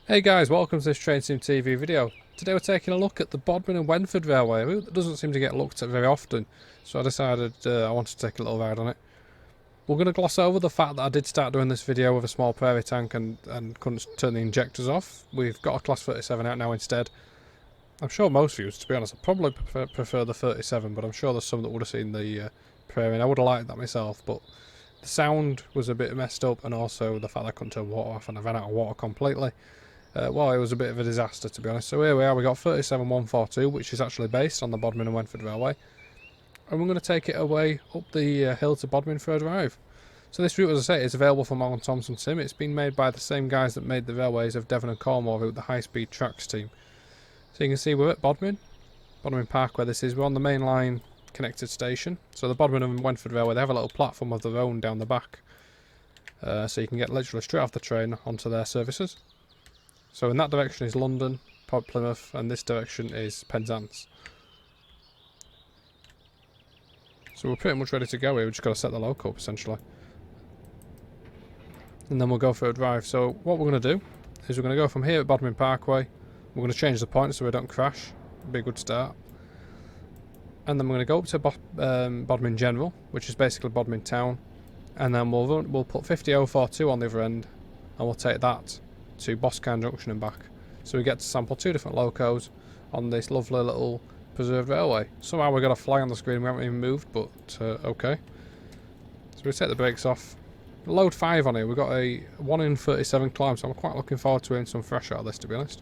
Hey guys, welcome to this Train Sim TV video. Today we're taking a look at the Bodmin and Wenford Railway. It doesn't seem to get looked at very often, so I decided I wanted to take a little ride on it. We're going to gloss over the fact that I did start doing this video with a small prairie tank and couldn't turn the injectors off. We've got a Class 37 out now instead. I'm sure most viewers, to be honest, I probably prefer the 37, but I'm sure there's some that would have seen the prairie, and I would have liked that myself, but the sound was a bit messed up, and also the fact that I couldn't turn water off and I ran out of water completely. Well, it was a bit of a disaster, to be honest. So here we are, we got 37142, which is actually based on the Bodmin and Wenford Railway. And we're going to take it away up the hill to Bodmin for a drive. So this route, as I say, is available from Morgan Thompson Sim. It's been made by the same guys that made the railways of Devon and Cornwall route, the high-speed tracks team. So you can see we're at Bodmin Parkway this is. We're on the main line connected station. So the Bodmin and Wenford Railway, they have a little platform of their own down the back. So you can get literally straight off the train onto their services. So in that direction is London, Plymouth, and this direction is Penzance. So we're pretty much ready to go here, we've just got to set the loco up essentially. And then we'll go for a drive. So what we're going to do is we're going to go from here at Bodmin Parkway. We're going to change the point so we don't crash. Be a good start. And then we're going to go up to Bodmin General, which is basically Bodmin Town. And then we'll put 50042 on the other end, and we'll take that to Boscarne Junction and back. So we get to sample two different locos on this lovely little preserved railway. Somehow we got a fly on the screen, we haven't even moved, but okay. So we take the brakes off. Load 5 on here, we've got a 1 in 37 climb, so I'm quite looking forward to getting some fresh out of this, to be honest.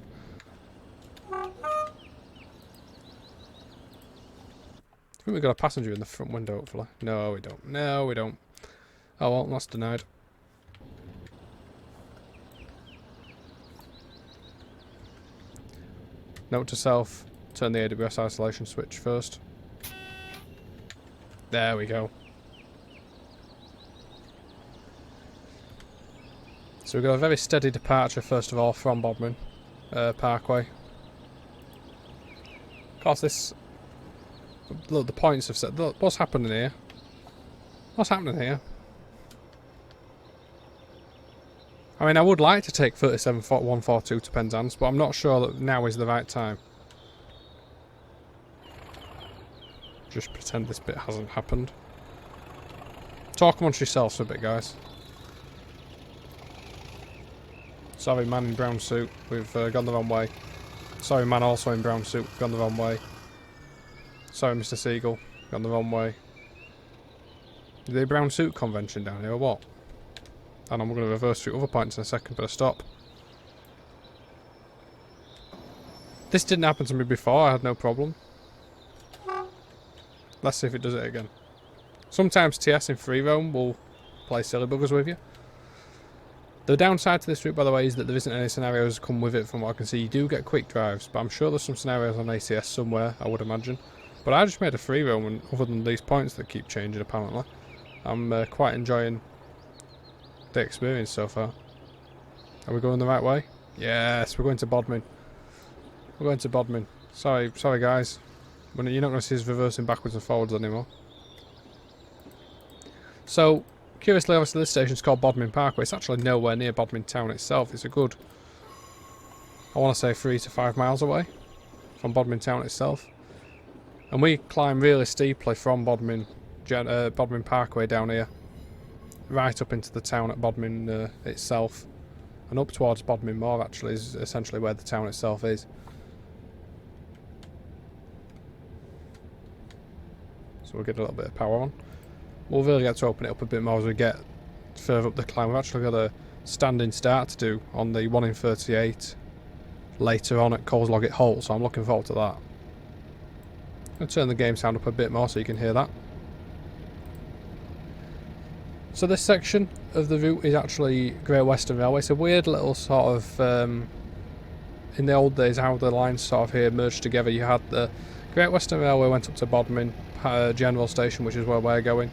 I think we've got a passenger in the front window, hopefully. No, we don't. No, we don't. Oh well, that's denied. Note to self, turn the AWS isolation switch first. There we go. So we've got a very steady departure first of all from Bodmin Parkway. Of course this... Look, the points have set... Look, what's happening here? What's happening here? I mean, I would like to take 37142 to Penzance, but I'm not sure that now is the right time. Just pretend this bit hasn't happened. Talk amongst yourselves for a bit, guys. Sorry, man in brown suit, we've gone the wrong way. Sorry, man also in brown suit, we've gone the wrong way. Sorry, Mr. Seagull, gone the wrong way. Is there a brown suit convention down here, or what? And I'm going to reverse through other points in a second, but a stop. This didn't happen to me before, I had no problem. Let's see if it does it again. Sometimes TS in free roam will play silly buggers with you. The downside to this route, by the way, is that there isn't any scenarios come with it from what I can see. You do get quick drives, but I'm sure there's some scenarios on ACS somewhere, I would imagine. But I just made a free roam, and other than these points that keep changing apparently, I'm quite enjoying the experience so far. Are we going the right way? Yes, we're going to Bodmin. We're going to Bodmin. Sorry guys. You're not going to see us reversing backwards and forwards anymore. So, curiously, obviously this station is called Bodmin Parkway. It's actually nowhere near Bodmin town itself. It's a good, I want to say 3 to 5 miles away from Bodmin town itself. And we climb really steeply from Bodmin Parkway down here, right up into the town at Bodmin itself, and up towards Bodmin Moor actually is essentially where the town itself is. So we'll get a little bit of power on. We'll really get to open it up a bit more as we get further up the climb. We've actually got a standing start to do on the 1 in 38 later on at Colesloggett Holt, so I'm looking forward to that. I'll turn the game sound up a bit more so you can hear that. So this section of the route is actually Great Western Railway. It's a weird little sort of, in the old days, how the lines sort of here merged together. You had the Great Western Railway went up to Bodmin General Station, which is where we're going.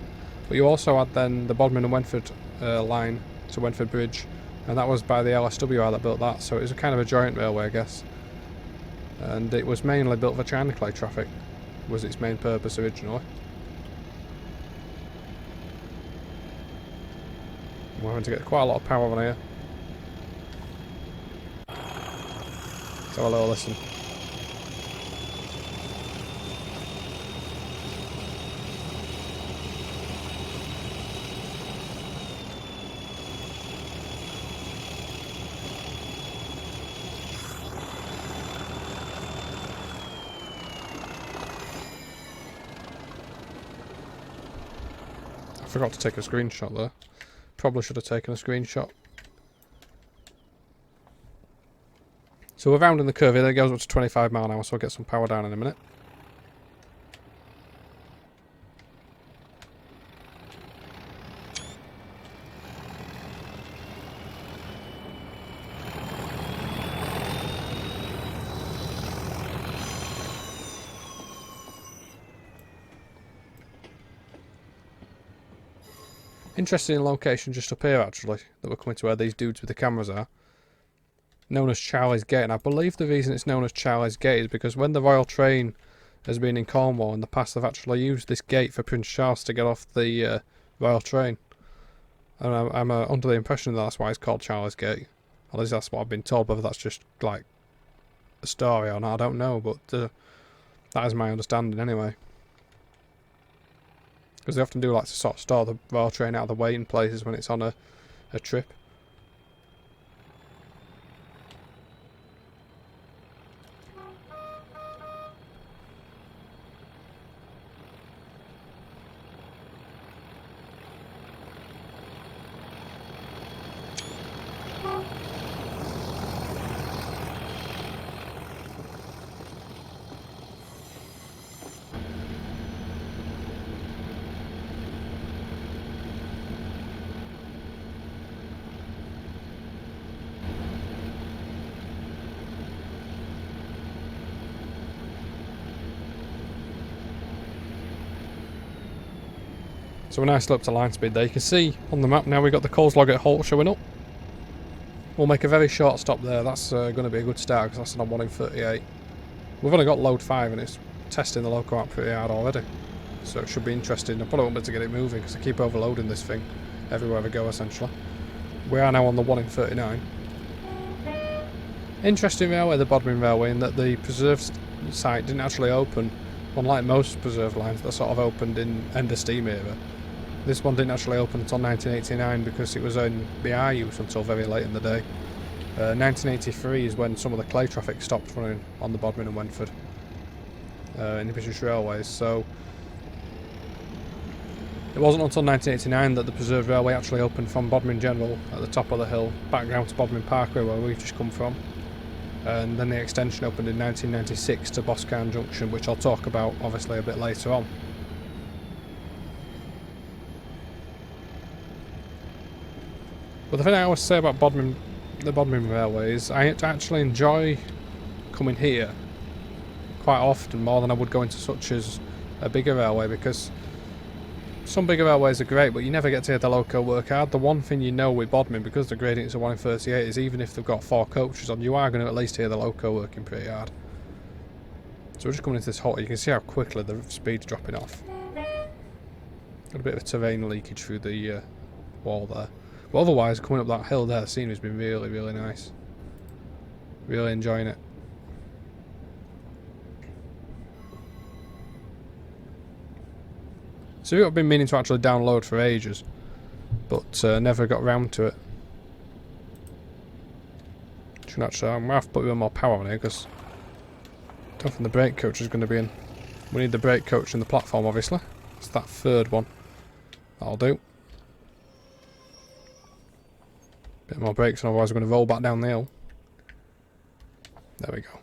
But you also had then the Bodmin and Wenford line to Wenford Bridge, and that was by the LSWR that built that. So it was a kind of a joint railway, I guess. And it was mainly built for China clay traffic, was its main purpose originally. We're having to get quite a lot of power on here. Let's have a little listen. I forgot to take a screenshot there. Probably should have taken a screenshot. So we're rounding the curve here, it goes up to 25 mile an hour, so I'll get some power down in a minute. Interesting location just up here actually, that we're coming to where these dudes with the cameras are. Known as Charlie's Gate, and I believe the reason it's known as Charlie's Gate is because when the Royal Train has been in Cornwall in the past, they've actually used this gate for Prince Charles to get off the Royal Train. And I'm under the impression that that's why it's called Charlie's Gate. At least that's what I've been told, whether that's just like a story or not, I don't know, but that is my understanding anyway. Because they often do like to sort of store the Royal Train out of the waiting places when it's on a trip. So a nice look to line speed there. You can see on the map now we've got the Colesloggate Halt showing up. We'll make a very short stop there. That's going to be a good start because that's on 1 in 38. We've only got load 5 and it's testing the local out pretty hard already. So it should be interesting. I probably won't be able to get it moving because I keep overloading this thing everywhere I go essentially. We are now on the 1 in 39. Interesting railway, the Bodmin Railway, in that the preserved site didn't actually open, unlike most preserved lines that sort of opened in end of steam era. This one didn't actually open until 1989 because it was in BR use until very late in the day. 1983 is when some of the clay traffic stopped running on the Bodmin and Wenford in the British Railways. So it wasn't until 1989 that the preserved railway actually opened from Bodmin General at the top of the hill back down to Bodmin Parkway where we've just come from. And then the extension opened in 1996 to Boscarne Junction, which I'll talk about obviously a bit later on. But the thing I always say about the Bodmin Railway is I actually enjoy coming here quite often, more than I would go into such as a bigger railway, because some bigger railways are great but you never get to hear the loco work hard. The one thing you know with Bodmin, because the gradients are 1 in 38, is even if they've got 4 coaches on, you are going to at least hear the loco working pretty hard. So we're just coming into this halt. You can see how quickly the speed's dropping off. Got a bit of terrain leakage through the wall there. But otherwise, coming up that hill there, the scenery's been really, really nice. Really enjoying it. So I've been meaning to actually download for ages, but never got round to it. I'm going to have to put a bit more power on here because I don't think the brake coach is going to be in. We need the brake coach in the platform, obviously. It's that third one. That'll do. Bit more brakes, and otherwise we're going to roll back down the hill. There we go.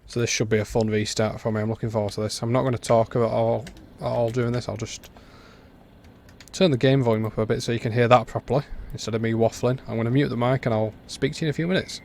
So this should be a fun restart for me. I'm looking forward to this. I'm not going to talk about all during this. I'll just turn the game volume up a bit so you can hear that properly instead of me waffling. I'm going to mute the mic and I'll speak to you in a few minutes.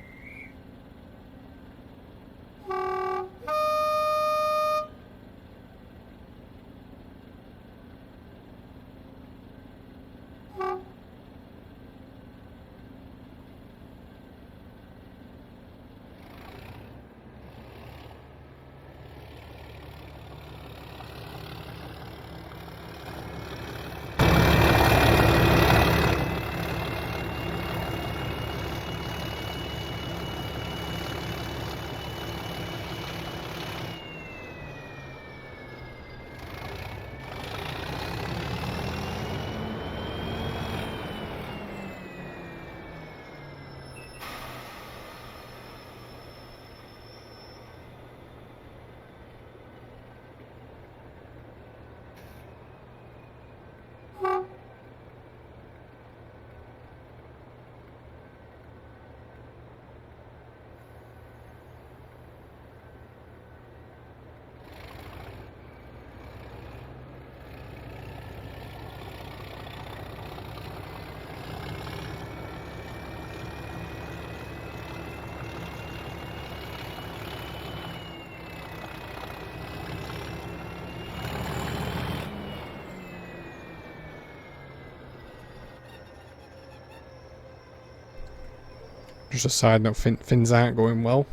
Just a side note, things aren't going well.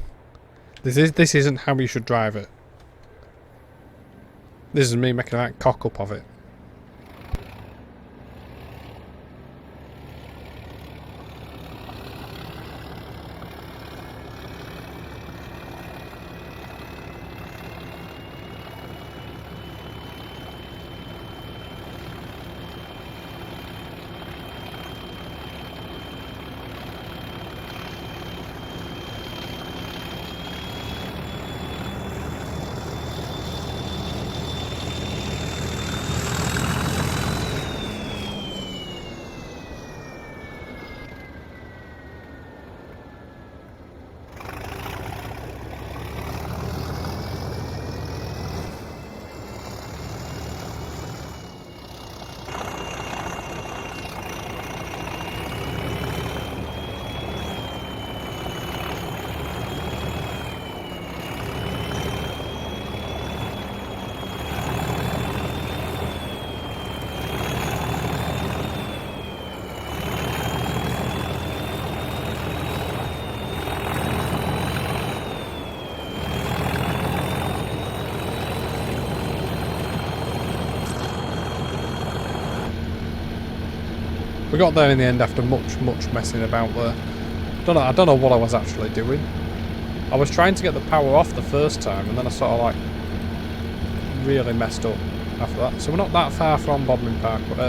This isn't how you should drive it. This is me making a right cock up of it. We got there in the end after much messing about there. I don't know what I was actually doing. I was trying to get the power off the first time, and then I sort of like really messed up after that. So we're not that far from Bodmin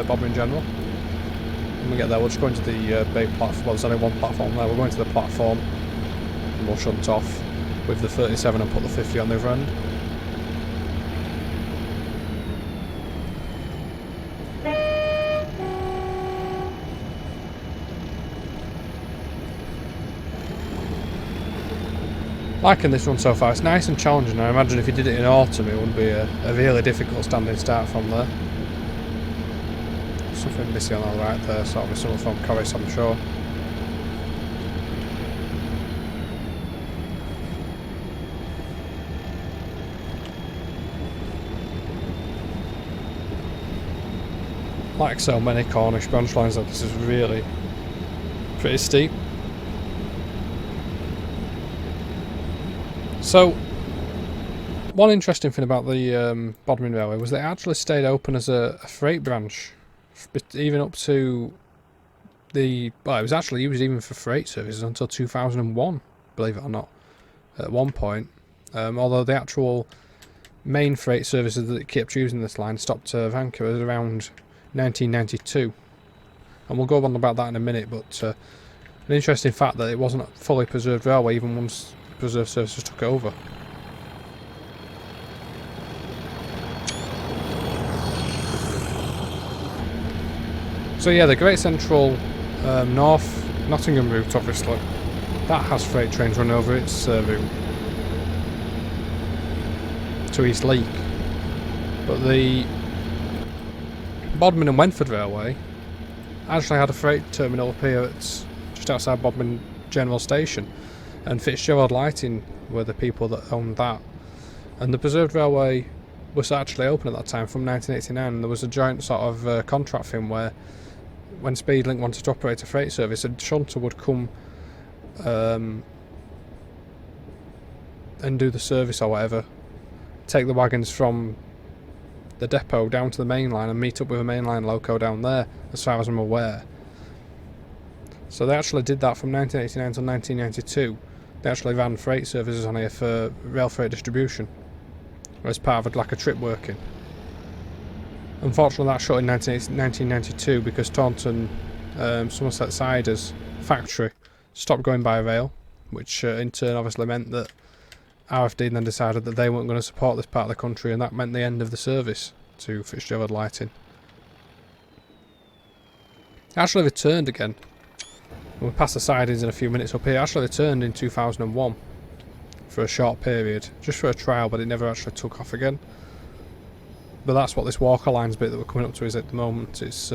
Bodmin General. When we get there, we'll just go into the big platform. Well, there's only one platform there. We're going to the platform, and we'll shunt off with the 37 and put the 50 on the other end. Liking this one so far. It's nice and challenging. I imagine if you did it in autumn, it would be a really difficult standing start from there. Something missing on the right there, so that'll be something from Corris, I'm sure. Like so many Cornish branch lines, this is really pretty steep. So, one interesting thing about the Bodmin Railway was they actually stayed open as a freight branch, even up to the... Well, it was actually used even for freight services until 2001, believe it or not, at one point. Although the actual main freight services that kept using this line stopped Vancouver around 1992. And we'll go on about that in a minute, but an interesting fact that it wasn't a fully preserved railway even once preserve services took over. So yeah, the Great Central North Nottingham route, obviously, that has freight trains running over its route to East Leek. But the Bodmin and Wenford Railway actually had a freight terminal up here just outside Bodmin General Station. And Fitzgerald Lighting were the people that owned that. And the preserved railway was actually open at that time from 1989. There was a joint sort of contract thing where when Speedlink wanted to operate a freight service, a shunter would come and do the service or whatever, take the wagons from the depot down to the main line and meet up with a mainline loco down there, as far as I'm aware. So they actually did that from 1989 to 1992. They actually ran freight services on here for rail freight distribution as part of like a trip working. Unfortunately that shut in 1992 because Taunton Somerset Cider's factory stopped going by rail, which in turn obviously meant that RFD then decided that they weren't going to support this part of the country, and that meant the end of the service to Fitzgerald Lighting. It actually returned again. We'll pass the sidings in a few minutes up here. It actually returned in 2001 for a short period, just for a trial, but it never actually took off again. But that's what this Walker Lines bit that we're coming up to is at the moment. It's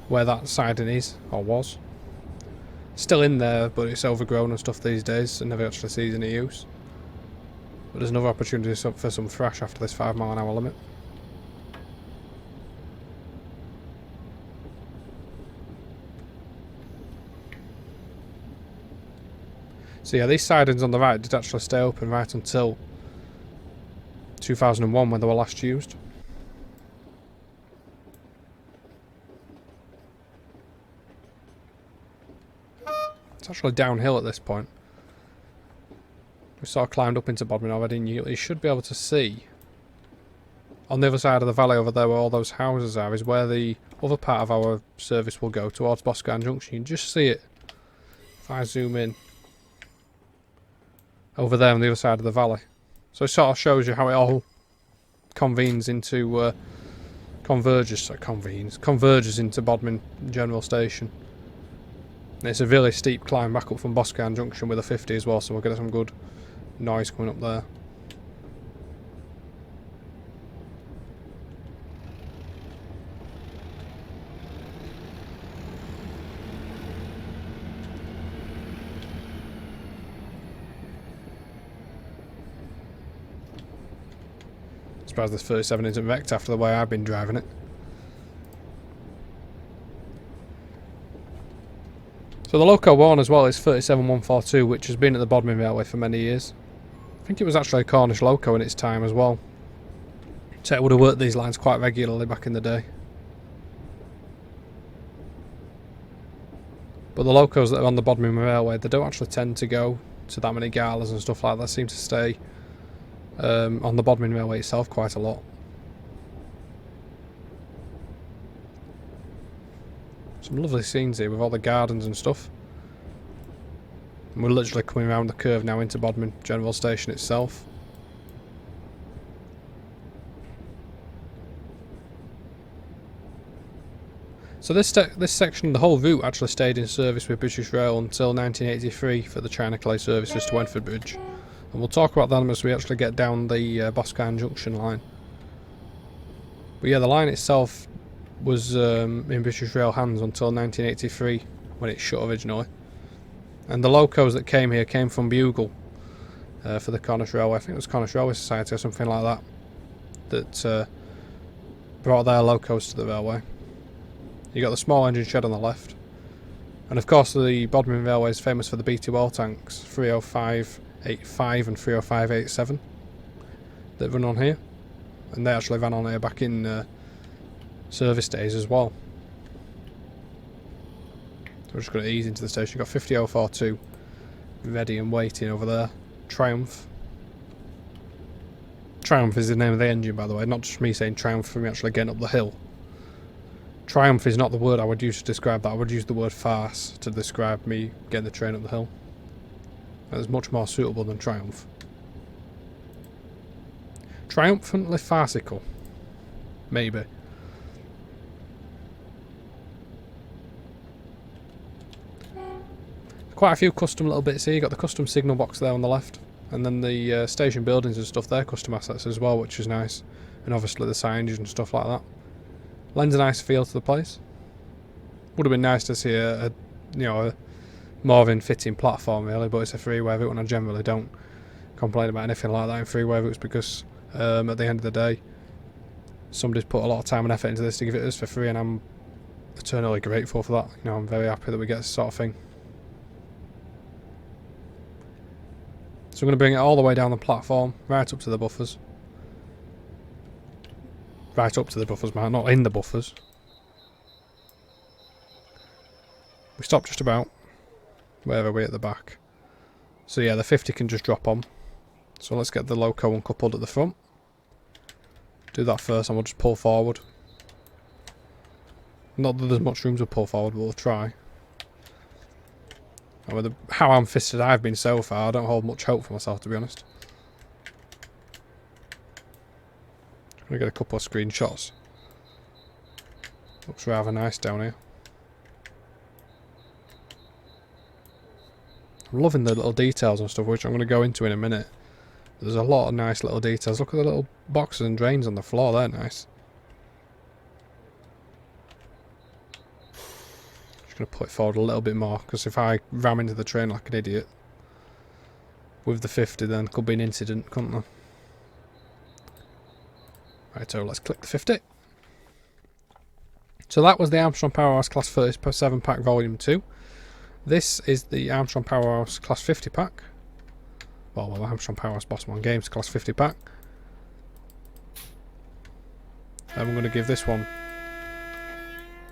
where that siding is, or was. Still in there, but it's overgrown and stuff these days and never actually sees any use. But there's another opportunity for some thrash after this 5 mile an hour limit. So yeah, these sidings on the right did actually stay open right until 2001 when they were last used. It's actually downhill at this point. We sort of climbed up into Bodmin already, and you should be able to see on the other side of the valley over there where all those houses are is where the other part of our service will go towards Boscarne Junction. You can just see it if I zoom in over there on the other side of the valley. So it sort of shows you how it all converges into Bodmin General Station. And it's a really steep climb back up from Boscarne Junction with a 50 as well, so we'll get some good noise coming up there. Surprised this 37 isn't wrecked after the way I've been driving it. So the loco worn as well is 37142, which has been at the Bodmin Railway for many years. I think it was actually a Cornish loco in its time as well. So it would have worked these lines quite regularly back in the day. But the locos that are on the Bodmin Railway, they don't actually tend to go to that many galas and stuff like that. They seem to stay on the Bodmin Railway itself quite a lot. Some lovely scenes here with all the gardens and stuff. And we're literally coming around the curve now into Bodmin General Station itself. So this section, the whole route actually stayed in service with British Rail until 1983 for the China Clay services to Wenford Bridge. And we'll talk about that as we actually get down the Boscarne Junction line. But yeah, the line itself was in British Rail hands until 1983 when it shut originally. And the locos that came here came from Bugle for the Cornish Railway. I think it was Cornish Railway Society or something like that brought their locos to the railway. You got the small engine shed on the left. And of course the Bodmin Railway is famous for the BT well tanks 30585 and 30587 that run on here. And they actually ran on here back in service days as well. So we're just going to ease into the station. You've got 50042 ready and waiting over there. Triumph. Triumph is the name of the engine, by the way, not just me saying Triumph for me actually getting up the hill. Triumph is not the word I would use to describe that. I would use the word farce to describe me getting the train up the hill. That is much more suitable than Triumph. Triumphantly farcical. Maybe. Quite a few custom little bits here. You got the custom signal box there on the left, and then the station buildings and stuff there, custom assets as well, which is nice. And obviously the signage and stuff like that. Lends a nice feel to the place. Would have been nice to see a more than fitting platform really, but it's a freeway route and I generally don't complain about anything like that in freeway routes because at the end of the day somebody's put a lot of time and effort into this to give it us for free, and I'm eternally grateful for that. I'm very happy that we get this sort of thing. So I'm going to bring it all the way down the platform, right up to the buffers. Right up to the buffers, man, not in the buffers. We stop just about where are we at the back. So yeah, the 50 can just drop on. So let's get the loco uncoupled at the front. Do that first and we'll just pull forward. Not that there's much room to pull forward, but we'll try. And with how ham-fisted I've been so far, I don't hold much hope for myself, to be honest. I'm going to get a couple of screenshots. Looks rather nice down here. I'm loving the little details and stuff, which I'm going to go into in a minute. There's a lot of nice little details. Look at the little boxes and drains on the floor, they're nice. Just going to put it forward a little bit more, because if I ram into the train like an idiot with the 50, then could be an incident, couldn't there? Right, so let's click the 50. So that was the Armstrong Powerhouse Class 37 Pack Volume 2. This is the Armstrong Powerhouse Class 50 pack. Well, Armstrong Powerhouse Bottom on Games Class 50 pack. And we're going to give this one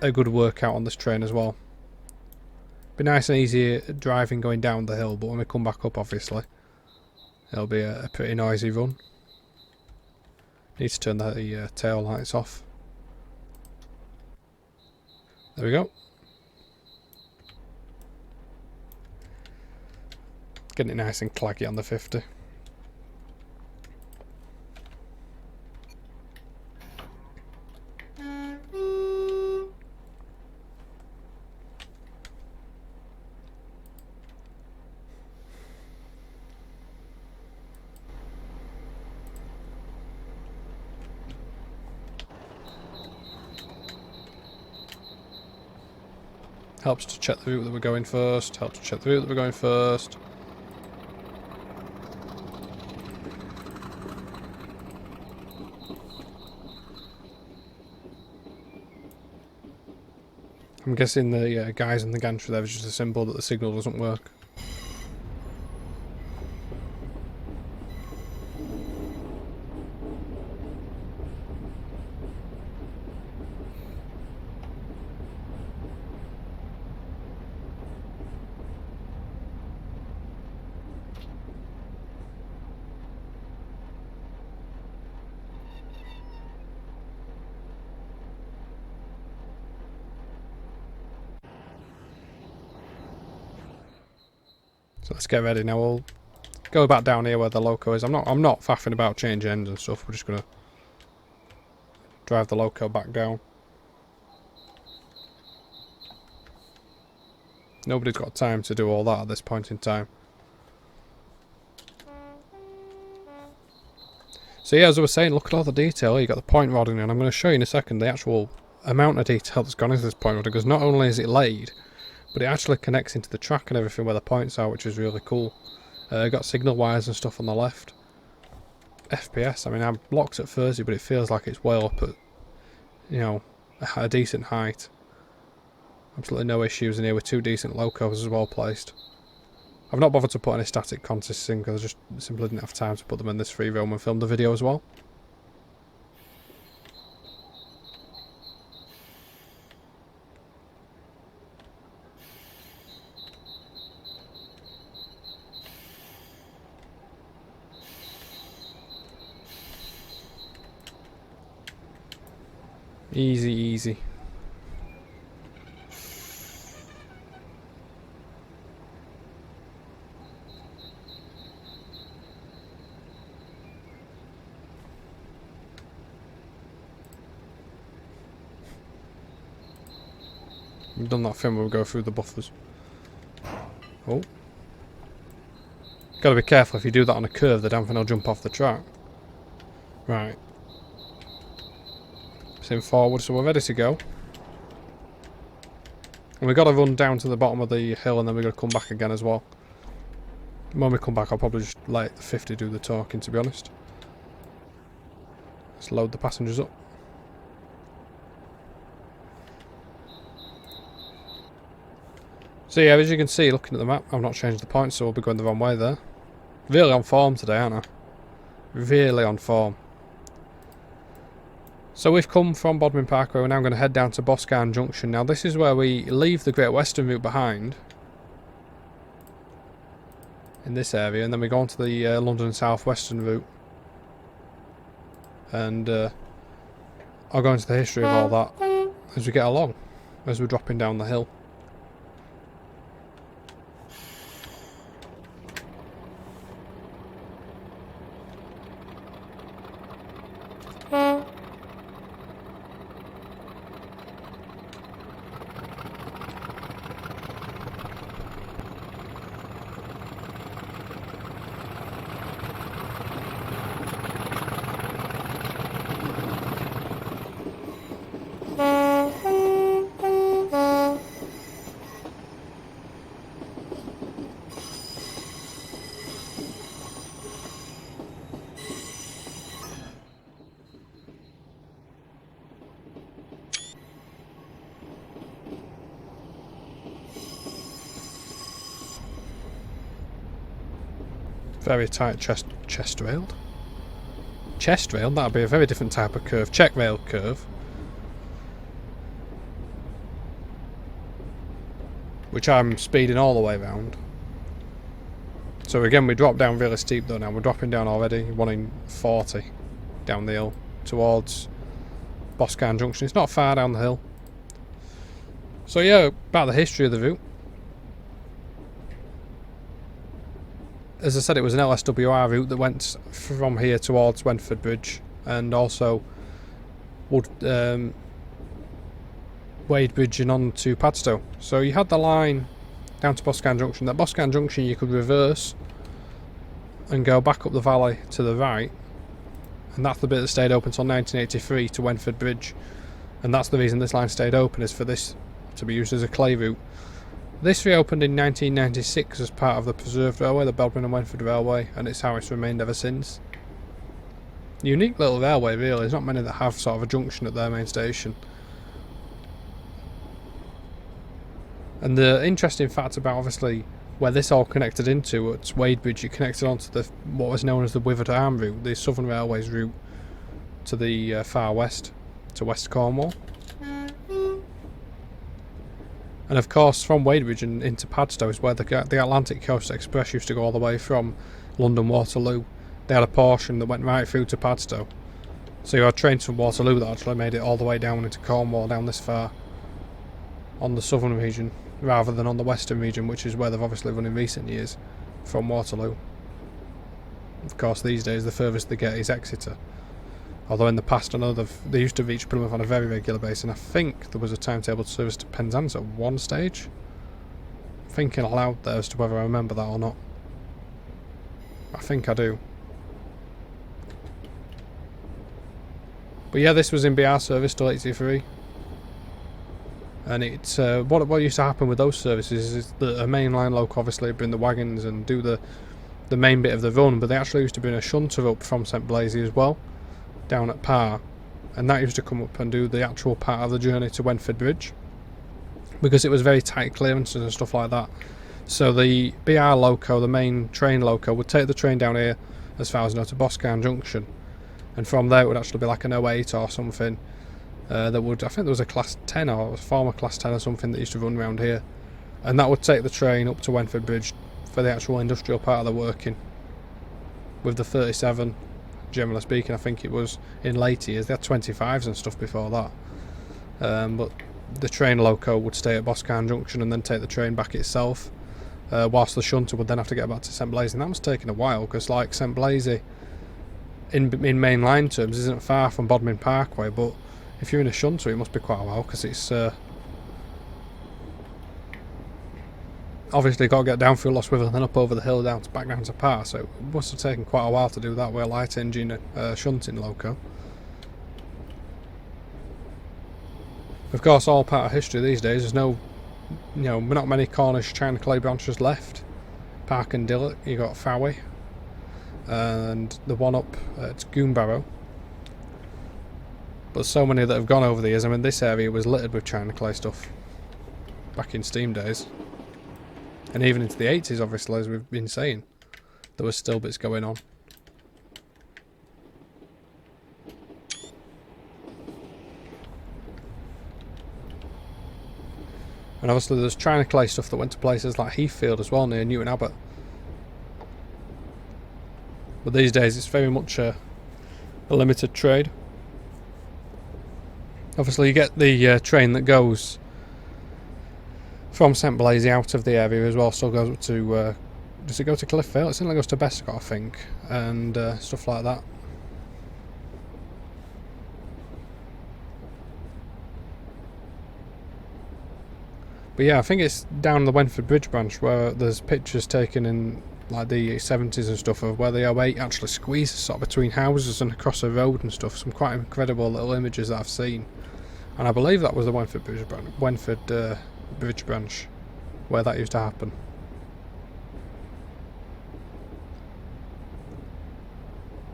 a good workout on this train as well. Be nice and easy driving going down the hill, but when we come back up, obviously, it'll be a pretty noisy run. Need to turn the tail lights off. There we go. Getting it nice and claggy on the 50. Helps to check the route that we're going first. Helps to check the route that we're going first. I'm guessing the guys in the gantry there is just a symbol that the signal doesn't work. So let's get ready now. We'll go back down here where the loco is. I'm not faffing about changing ends and stuff. We're just gonna drive the loco back down. Nobody's got time to do all that at this point in time. So yeah, as I was saying, look at all the detail. You got the point rodding, and I'm going to show you in a second the actual amount of detail that's gone into this point rodding, because not only is it laid, but it actually connects into the track and everything where the points are, which is really cool. Got signal wires and stuff on the left. FPS, I mean, I'm blocked at 30, but it feels like it's well up at, you know, a decent height. Absolutely no issues in here with two decent locos as well placed. I've not bothered to put any static consists in because I just simply didn't have time to put them in this free roam and film the video as well. Easy, easy. We've done that thing where we go through the buffers. Oh. Gotta be careful if you do that on a curve, the damn thing will jump off the track. Right. Sim forward, so we're ready to go. And we've got to run down to the bottom of the hill and then we're going to come back again as well. When we come back, I'll probably just let the 50 do the talking, to be honest. Let's load the passengers up. So yeah, as you can see, looking at the map, I've not changed the points, so we'll be going the wrong way there. Really on form today, aren't I? Really on form. So we've come from Bodmin Parkway, we're now going to head down to Boscarne Junction. Now this is where we leave the Great Western route behind. In this area, and then we go on to the London South Western route. And I'll go into the history of all that as we get along, as we're dropping down the hill. very tight chest railed. Chest railed, that'd be a very different type of curve. Check rail curve. Which I'm speeding all the way around. So again, we drop down really steep though now. We're dropping down already, 140 down the hill towards Boscarne Junction. It's not far down the hill. So yeah, about the history of the route. As I said, it was an LSWR route that went from here towards Wenford Bridge, and also Wade Bridge and on to Padstow. So you had the line down to Boscarne Junction. That Boscarne Junction you could reverse and go back up the valley to the right, and that's the bit that stayed open until 1983 to Wenford Bridge, and that's the reason this line stayed open, is for this to be used as a clay route. This reopened in 1996 as part of the preserved railway, the Bodmin and Wenford Railway, and it's how it's remained ever since. Unique little railway really, there's not many that have sort of a junction at their main station. And the interesting fact about obviously where this all connected into, at Wade Bridge, it connected onto the what was known as the Withered Arm route, the Southern Railway's route to the far west, to West Cornwall. And of course from Wade Bridge and into Padstow is where the Atlantic Coast Express used to go all the way from London Waterloo. They had a portion that went right through to Padstow. So you had trains from Waterloo that actually made it all the way down into Cornwall, down this far, on the southern region, rather than on the western region, which is where they've obviously run in recent years, from Waterloo. Of course these days the furthest they get is Exeter. Although in the past I know they used to reach Plymouth on a very regular basis, and I think there was a timetable service to Penzance at one stage. Thinking aloud there as to whether I remember that or not. I think I do. But yeah, this was in BR service till 83. And it's what used to happen with those services is that a mainline loco obviously would bring the wagons and do the main bit of the run, but they actually used to bring a shunter up from St Blaise as well, down at Par, and that used to come up and do the actual part of the journey to Wenford Bridge, because it was very tight clearances and stuff like that. So the BR loco, the main train loco, would take the train down here as far as to Boscarne Junction, and from there it would actually be like an 08 or something that would, I think there was a class 10 or a former class 10 or something that used to run around here, and that would take the train up to Wenford Bridge for the actual industrial part of the working with the 37. Generally speaking, I think it was in later years. They had 25s and stuff before that, but the train loco would stay at Boscarne Junction and then take the train back itself, whilst the shunter would then have to get back to St Blaise, and that was taking a while, because like St Blaise in main line terms isn't far from Bodmin Parkway, but if you're in a shunter it must be quite a while, because it's obviously got to get down through Lost River and then up over the hill back down to Par, so it must have taken quite a while to do that with a light engine shunting loco. Of course, all part of history these days. There's no, not many Cornish China clay branches left. Park and Dillet, you got Fowey, and the one up at Goombarrow. But so many that have gone over the years. I mean, this area was littered with China clay stuff back in steam days. And even into the 80s, obviously, as we've been saying, there was still bits going on. And obviously there's China clay stuff that went to places like Heathfield as well, near Newton Abbot. But these days it's very much a limited trade. Obviously you get the train that goes from St Blaise out of the area as well, still goes up to, does it go to Cliffvale? It certainly goes to Bescott, I think, and stuff like that. But yeah, I think it's down the Wenford Bridge branch where there's pictures taken in like the 70s and stuff of where the 08 actually squeezes sort of between houses and across a road and stuff. Some quite incredible little images that I've seen. And I believe that was the Wenford Bridge branch where that used to happen.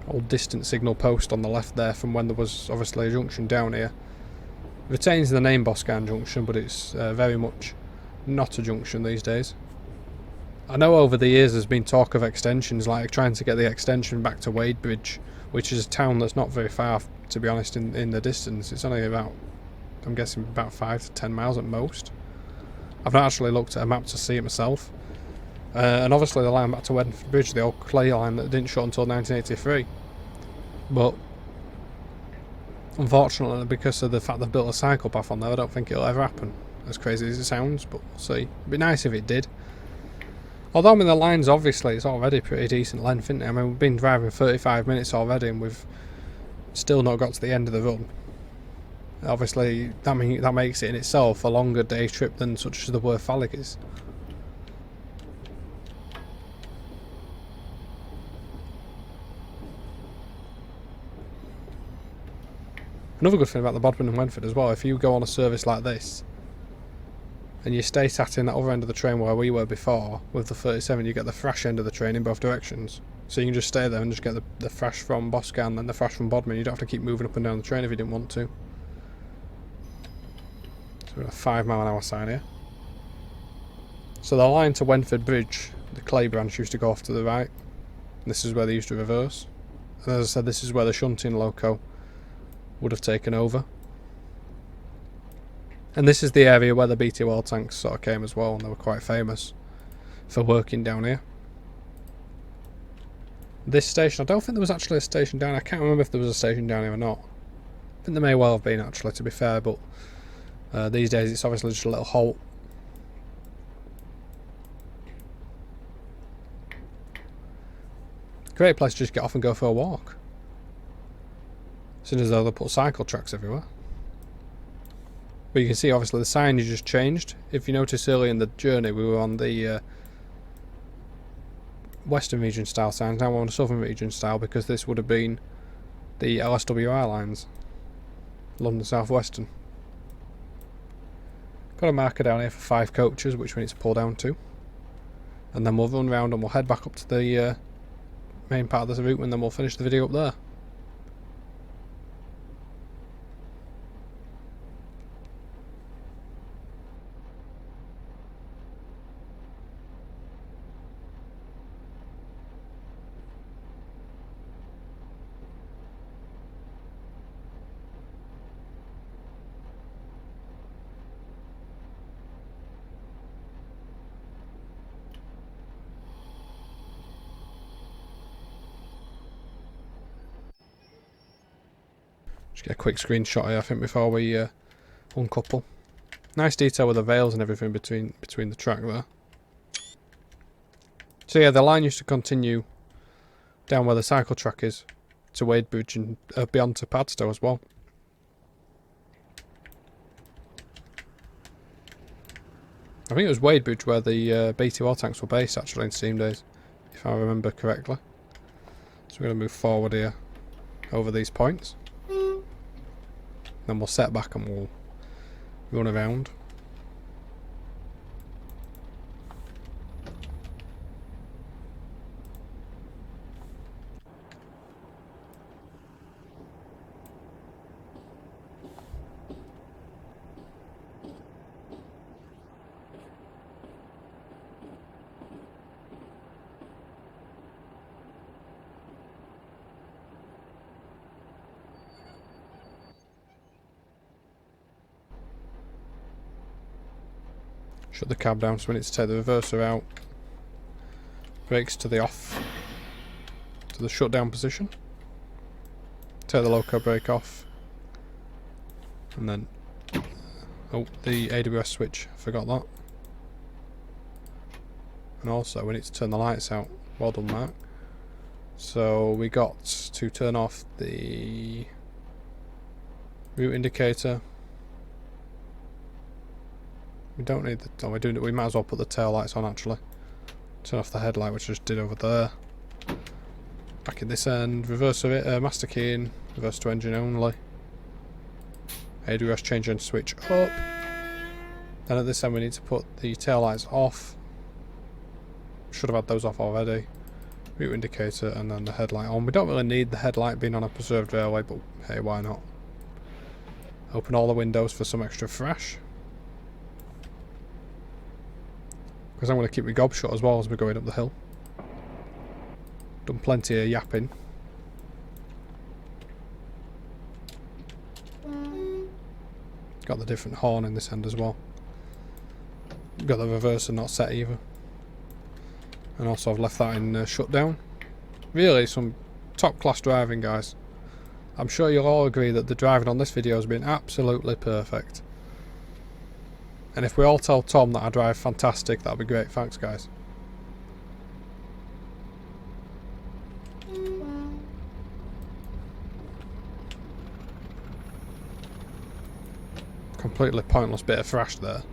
Old distant signal post on the left there from when there was obviously a junction down here. Retains the name Boscarne Junction, but it's very much not a junction these days. I know over the years there's been talk of extensions, like trying to get the extension back to Wadebridge, which is a town that's not very far, to be honest, in the distance. It's only about, I'm guessing, about 5 to 10 miles at most. I've not actually looked at a map to see it myself. And obviously the line back to Wenford Bridge, the old clay line that didn't shut until 1983. But unfortunately, because of the fact they've built a cycle path on there, I don't think it'll ever happen. As crazy as it sounds, but we'll see. It'd be nice if it did. Although, I mean, the line's obviously, it's already pretty decent length, isn't it? I mean, we've been driving 35 minutes already and we've still not got to the end of the run. Obviously, that makes it in itself a longer day trip than such as the Worth Valley is. Another good thing about the Bodmin and Wenford as well, if you go on a service like this, and you stay sat in that other end of the train where we were before, with the 37, you get the fresh end of the train in both directions. So you can just stay there and just get the fresh from Boscarne and the fresh from Bodmin. You don't have to keep moving up and down the train if you didn't want to. So we're at a 5 mile an hour sign here. So the line to Wenford Bridge, the clay branch, used to go off to the right. And this is where they used to reverse. And as I said, this is where the shunting loco would have taken over. And this is the area where the BT oil tanks sort of came as well, and they were quite famous for working down here. This station, I don't think there was actually a station down here. I can't remember if there was a station down here or not. I think there may well have been, actually, to be fair, but these days it's obviously just a little halt. Great place to just get off and go for a walk. As soon as though they put cycle tracks everywhere. But you can see obviously the signage just changed. If you notice earlier in the journey we were on the Western region style signs, now we're on the Southern region style because this would have been the LSWR lines. London South Western. Got a marker down here for 5 coaches which we need to pull down to. And then we'll run round and we'll head back up to the main part of the route and then we'll finish the video up there. Just get a quick screenshot here, I think, before we uncouple. Nice detail with the veils and everything between the track there. So yeah, the line used to continue down where the cycle track is to Wadebridge and beyond to Padstow as well. I think it was Wadebridge where the BT oil tanks were based actually in steam days, if I remember correctly. So we're going to move forward here over these points. Then we'll set back and we'll run around. Shut the cab down so we need to take the reverser out. Brakes to the off. To the shutdown position. Take the loco brake off. And then... oh, the AWS switch. I forgot that. And also we need to turn the lights out. Well done, Mark. So we got to turn off the route indicator. We don't need the... oh, we might as well put the tail lights on actually. Turn off the headlight, which I just did over there. Back in this end, reverse of it, master keying, reverse to engine only. AWS change and switch up. Then at this end we need to put the tail lights off. Should have had those off already. Route indicator and then the headlight on. We don't really need the headlight being on a preserved railway, but hey, why not? Open all the windows for some extra fresh. because I'm going to keep my gob shut as well as we're going up the hill. Done plenty of yapping. Got the different horn in this end as well. Got the reverser not set either. And also I've left that in shutdown. Really some top class driving, guys. I'm sure you'll all agree that the driving on this video has been absolutely perfect. And if we all tell Tom that I drive fantastic, that'll be great. Thanks, guys. Completely pointless bit of thrash there.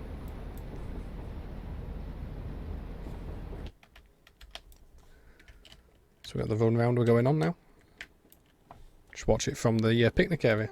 So we got the run round we're going on now. Just watch it from the picnic area.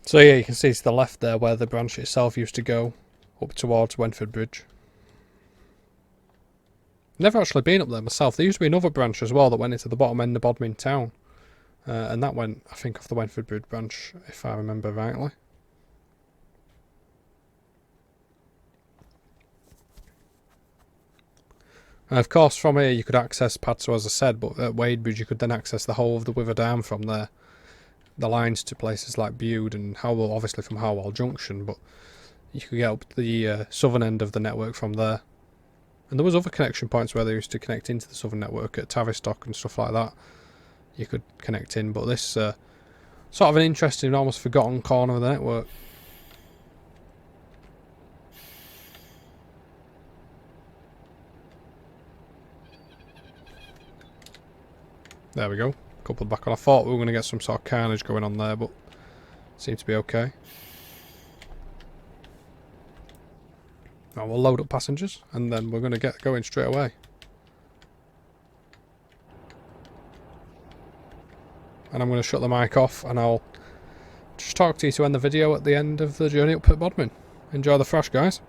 So yeah, you can see to the left there where the branch itself used to go up towards Wenford Bridge. Never actually been up there myself. There used to be another branch as well that went into the bottom end of Bodmin town. And that went, I think, off the Wenford Bridge branch, if I remember rightly. And of course from here you could access Padstow as I said, but at Wadebridge you could then access the whole of the Withered Arm from there. The lines to places like Bude and Howell, obviously from Howell Junction, but you could get up the southern end of the network from there. And there was other connection points where they used to connect into the southern network at Tavistock and stuff like that. You could connect in, but this sort of an interesting, almost forgotten corner of the network. There we go. Coupled back on. I thought we were going to get some sort of carnage going on there, but seems to be okay. Now we'll load up passengers and then we're going to get going straight away. And I'm going to shut the mic off and I'll just talk to you to end the video at the end of the journey up at Bodmin. Enjoy the thrash, guys.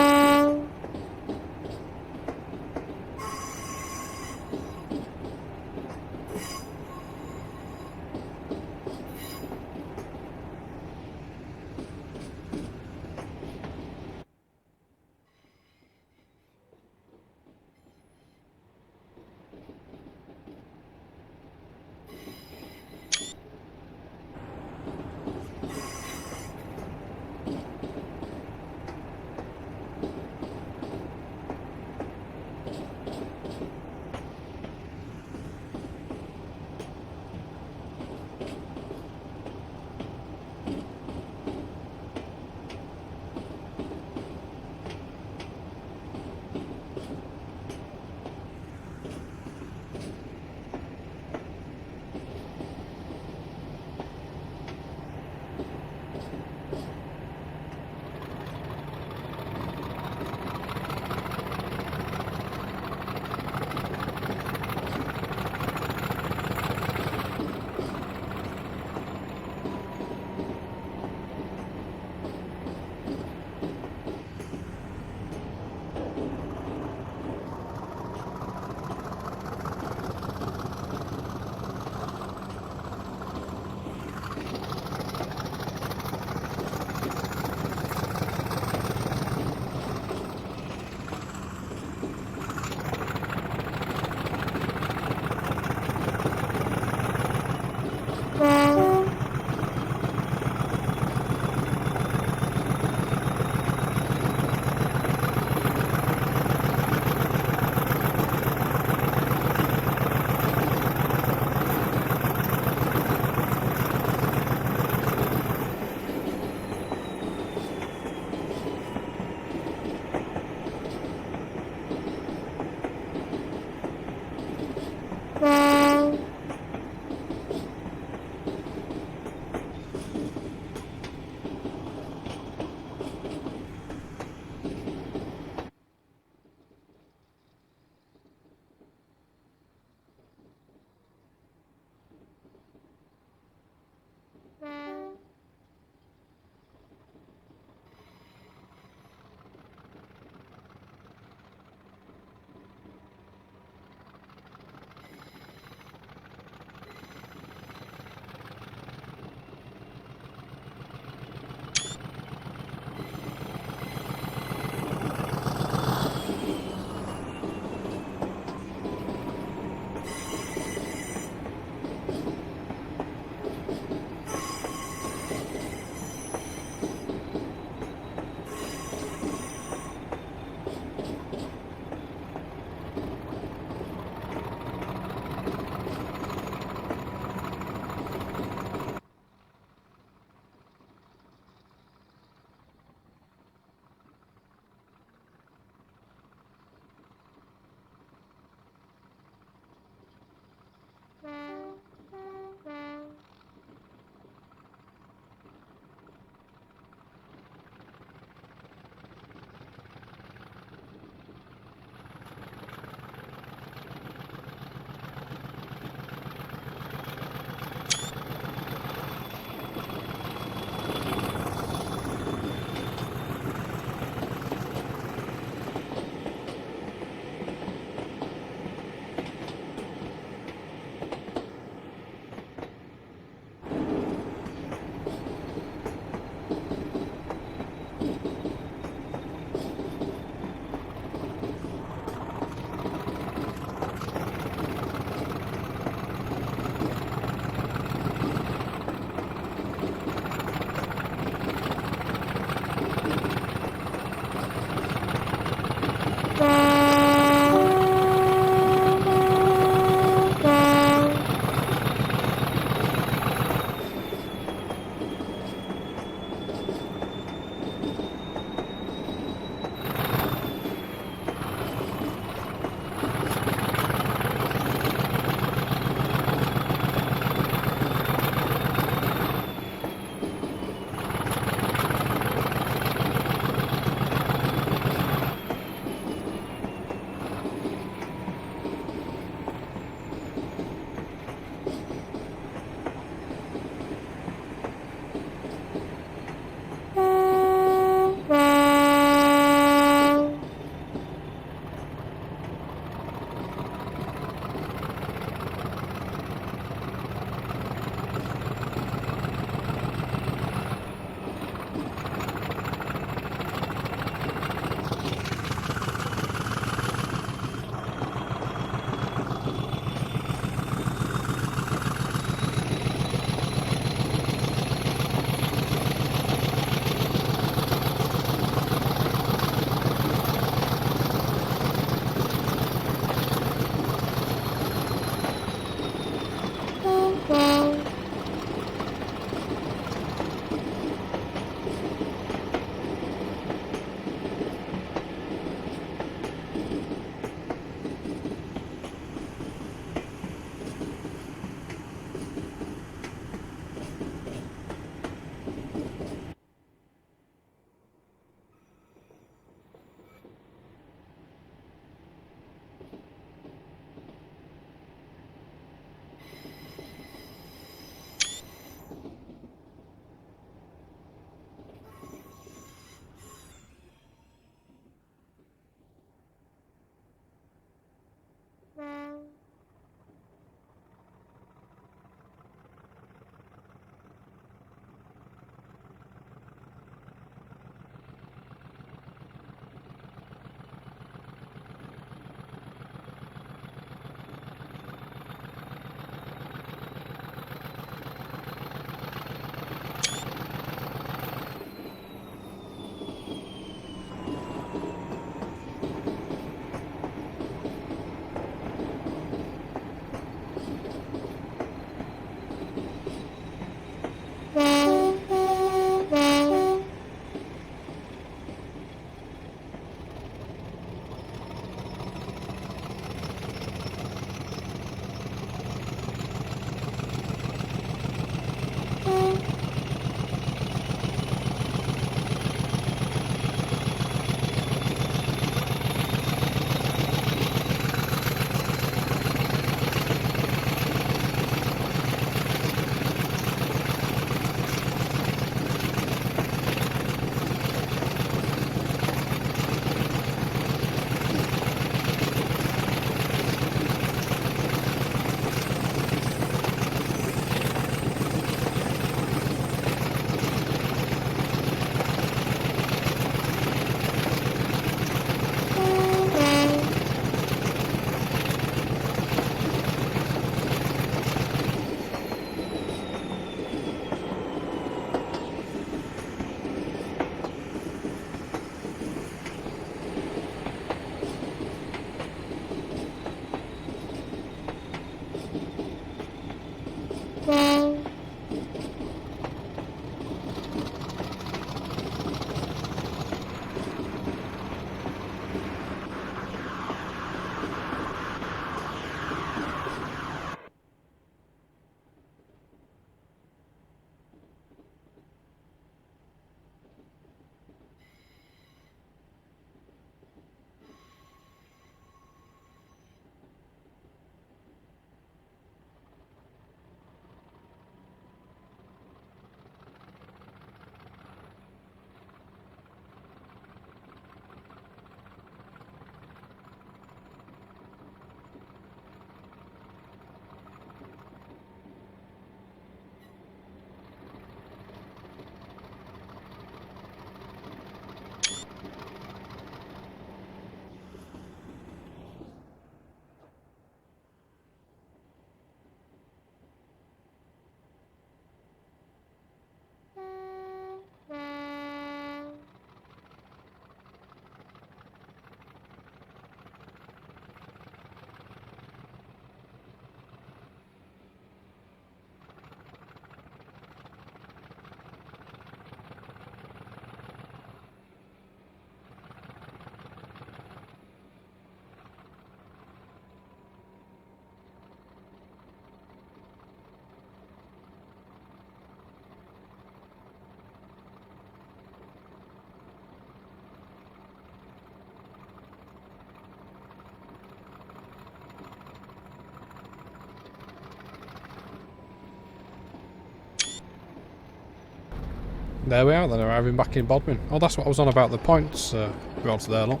There we are then, arriving back in Bodmin. Oh, that's what I was on about, the points roads there, look.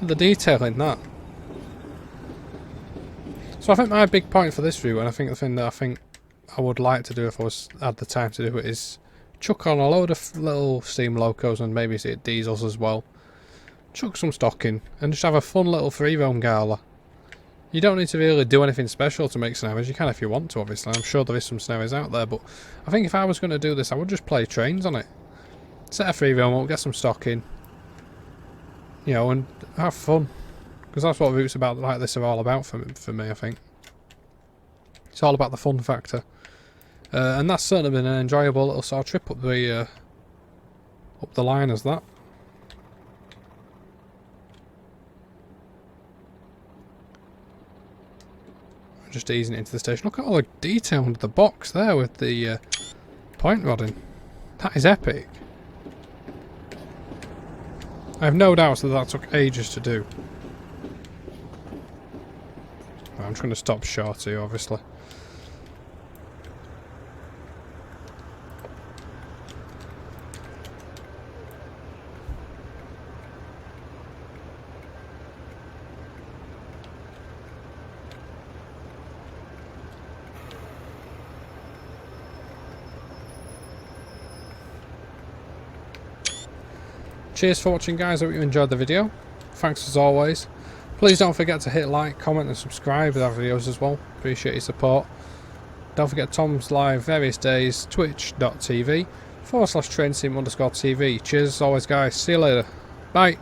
The detail in that. So I think my big point for this route, and I think the thing that I would like to do if I had the time to do it, is chuck on a load of little steam locos and maybe diesels as well. Chuck some stock in and just have a fun little free roam gala. You don't need to really do anything special to make scenarios. You can if you want to, obviously. I'm sure there is some scenarios out there, but I think if I was going to do this, I would just play trains on it. Set a free roam up, get some stock in, you know, and have fun. Because that's what routes about like this are all about for me, I think. It's all about the fun factor. And that's certainly been an enjoyable little sort of trip up the line as that. Just easing it into the station. Look at all the detail under the box there with the point rodding. That is epic. I have no doubts that took ages to do. I'm just going to stop short here, obviously. Cheers for watching, guys. I hope you enjoyed the video. Thanks as always. Please don't forget to hit like, comment and subscribe with our videos as well. Appreciate your support. Don't forget Tom's live various days, twitch.tv/trainsim_TV. Cheers as always, guys. See you later. Bye.